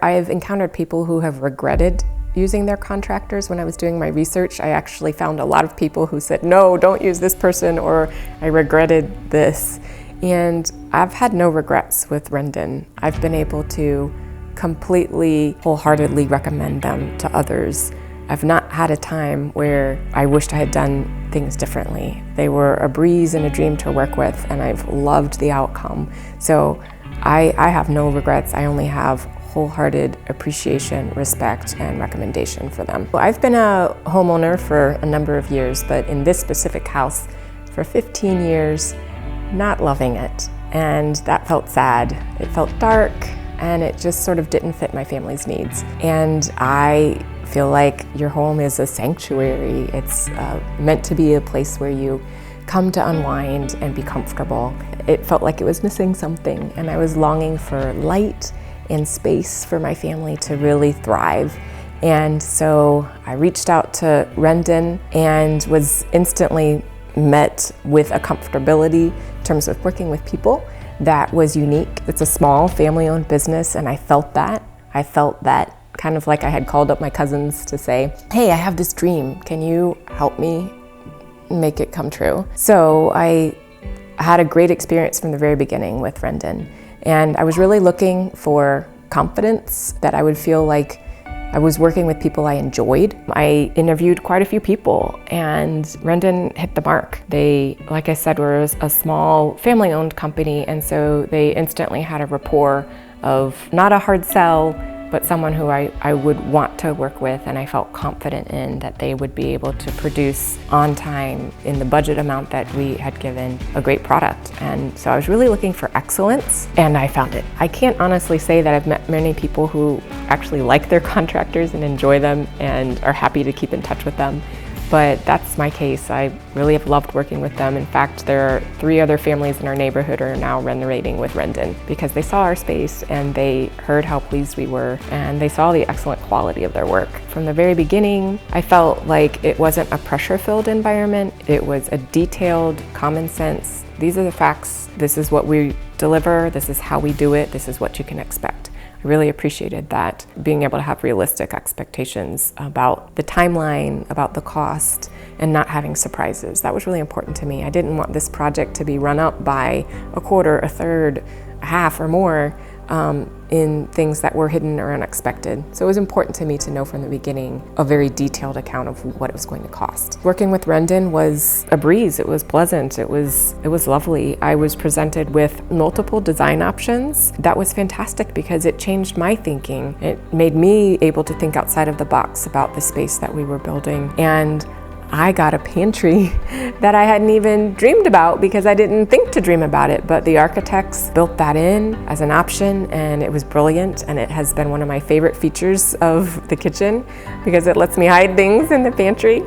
I've encountered people who have regretted using their contractors. When I was doing my research, I actually found a lot of people who said, no, don't use this person, or I regretted this. And I've had no regrets with Rendon. I've been able to completely, wholeheartedly recommend them to others. I've not had a time where I wished I had done things differently. They were a breeze and a dream to work with, and I've loved the outcome. So I have no regrets. I only have wholehearted appreciation, respect, and recommendation for them. I've been a homeowner for a number of years, but in this specific house for 15 years, not loving it. And that felt sad. It felt dark, and it just sort of didn't fit my family's needs. And I feel like your home is a sanctuary. It's meant to be a place where you come to unwind and be comfortable. It felt like it was missing something, and I was longing for light and space for my family to really thrive. And so I reached out to Rendon and was instantly met with a comfortability in terms of working with people that was unique. It's a small family-owned business, and I felt that. I felt that kind of like I had called up my cousins to say, hey, I have this dream. Can you help me make it come true? So I had a great experience from the very beginning with Rendon. And I was really looking for confidence, that I would feel like I was working with people I enjoyed. I interviewed quite a few people, and Rendon hit the mark. They, like I said, were a small family-owned company, and so they instantly had a rapport of not a hard sell, but someone who I would want to work with, and I felt confident in that they would be able to produce on time in the budget amount that we had given a great product. And so I was really looking for excellence, and I found it. I can't honestly say that I've met many people who actually like their contractors and enjoy them and are happy to keep in touch with them. But that's my case. I really have loved working with them. In fact, there are 3 other families in our neighborhood who are now renovating with Rendon because they saw our space and they heard how pleased we were, and they saw the excellent quality of their work. From the very beginning, I felt like it wasn't a pressure-filled environment. It was a detailed, common sense. These are the facts. This is what we deliver. This is how we do it. This is what you can expect. I really appreciated that, being able to have realistic expectations about the timeline, about the cost, and not having surprises. That was really important to me. I didn't want this project to be run up by a quarter, a third, a half, or more in things that were hidden or unexpected. So it was important to me to know from the beginning a very detailed account of what it was going to cost. Working with Rendon was a breeze. It was pleasant. It was lovely. I was presented with multiple design options. That was fantastic because it changed my thinking. It made me able to think outside of the box about the space that we were building. And I got a pantry that I hadn't even dreamed about because I didn't think to dream about it, but the architects built that in as an option, and it was brilliant, and it has been one of my favorite features of the kitchen because it lets me hide things in the pantry.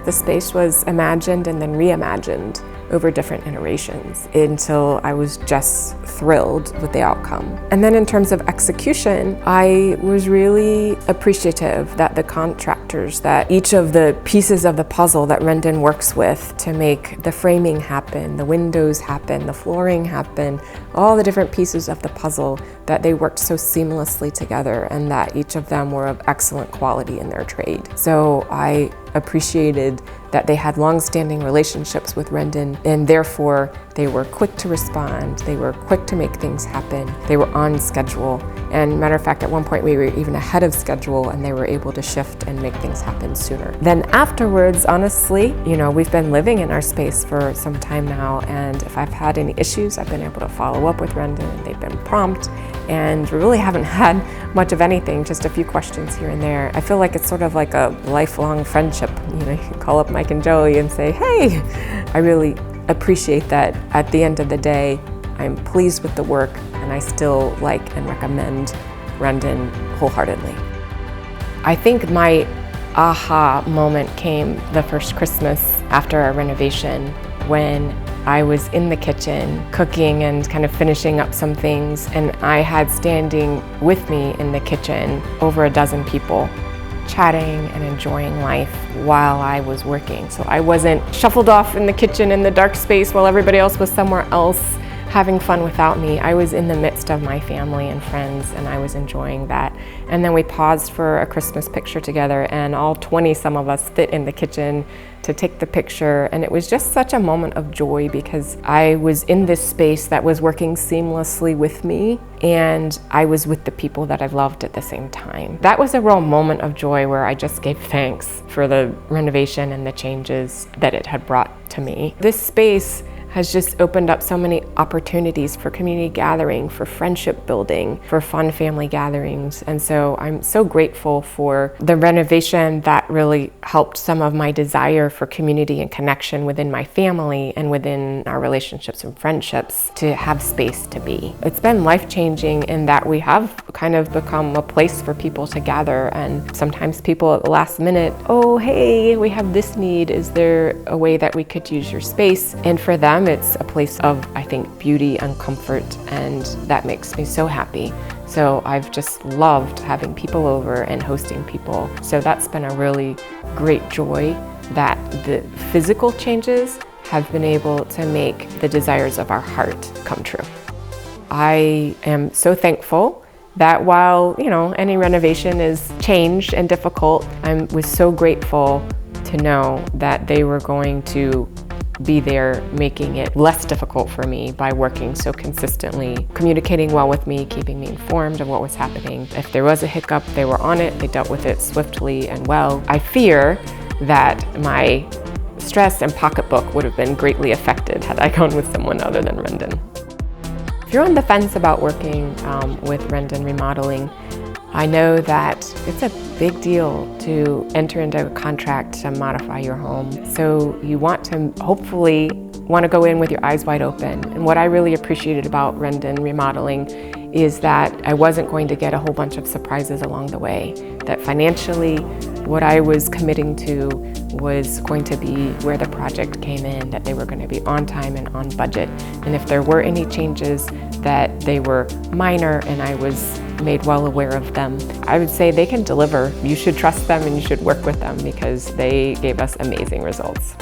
The space was imagined and then reimagined over different iterations until I was just thrilled with the outcome. And then in terms of execution, I was really appreciative that the contractors, that each of the pieces of the puzzle that Rendon works with to make the framing happen, the windows happen, the flooring happen, all the different pieces of the puzzle, that they worked so seamlessly together and that each of them were of excellent quality in their trade. So I appreciated that they had long-standing relationships with Rendon, and therefore they were quick to respond, they were quick to make things happen, they were on schedule, and matter of fact, at one point we were even ahead of schedule and they were able to shift and make things happen sooner. Then afterwards, honestly, we've been living in our space for some time now, and if I've had any issues, I've been able to follow up with Rendon, and they've been prompt, and we really haven't had much of anything, just a few questions here and there. I feel like it's sort of like a lifelong friendship. You can call up Mike and Joey and say, hey. I really appreciate that at the end of the day, I'm pleased with the work, and I still like and recommend Rendon wholeheartedly. I think my aha moment came the first Christmas after our renovation, when I was in the kitchen cooking and kind of finishing up some things, and I had standing with me in the kitchen over a dozen people chatting and enjoying life while I was working. So I wasn't shuffled off in the kitchen in the dark space while everybody else was somewhere else having fun without me. I was in the midst of my family and friends, and I was enjoying that. And then we paused for a Christmas picture together, and all 20 some of us fit in the kitchen to take the picture. And it was just such a moment of joy because I was in this space that was working seamlessly with me, and I was with the people that I loved at the same time. That was a real moment of joy where I just gave thanks for the renovation and the changes that it had brought to me. This space has just opened up so many opportunities for community gathering, for friendship building, for fun family gatherings. And so I'm so grateful for the renovation that really helped some of my desire for community and connection within my family and within our relationships and friendships to have space to be. It's been life-changing in that we have kind of become a place for people to gather, and sometimes people at the last minute, oh, hey, we have this need. Is there a way that we could use your space? And for them, it's a place of, I think, beauty and comfort, and that makes me so happy. So I've just loved having people over and hosting people. So that's been a really great joy that the physical changes have been able to make the desires of our heart come true. I am so thankful that while, any renovation is change and difficult, I was so grateful to know that they were going to be there making it less difficult for me by working so consistently, communicating well with me, keeping me informed of what was happening. If there was a hiccup, they were on it, they dealt with it swiftly and well. I fear that my stress and pocketbook would have been greatly affected had I gone with someone other than Rendon. If you're on the fence about working with Rendon Remodeling, I know that it's a big deal to enter into a contract to modify your home. So you want to hopefully go in with your eyes wide open. And what I really appreciated about Rendon Remodeling is that I wasn't going to get a whole bunch of surprises along the way. That financially, what I was committing to was going to be where the project came in, that they were going to be on time and on budget. And if there were any changes, that they were minor and I was made well aware of them. I would say they can deliver. You should trust them and you should work with them because they gave us amazing results.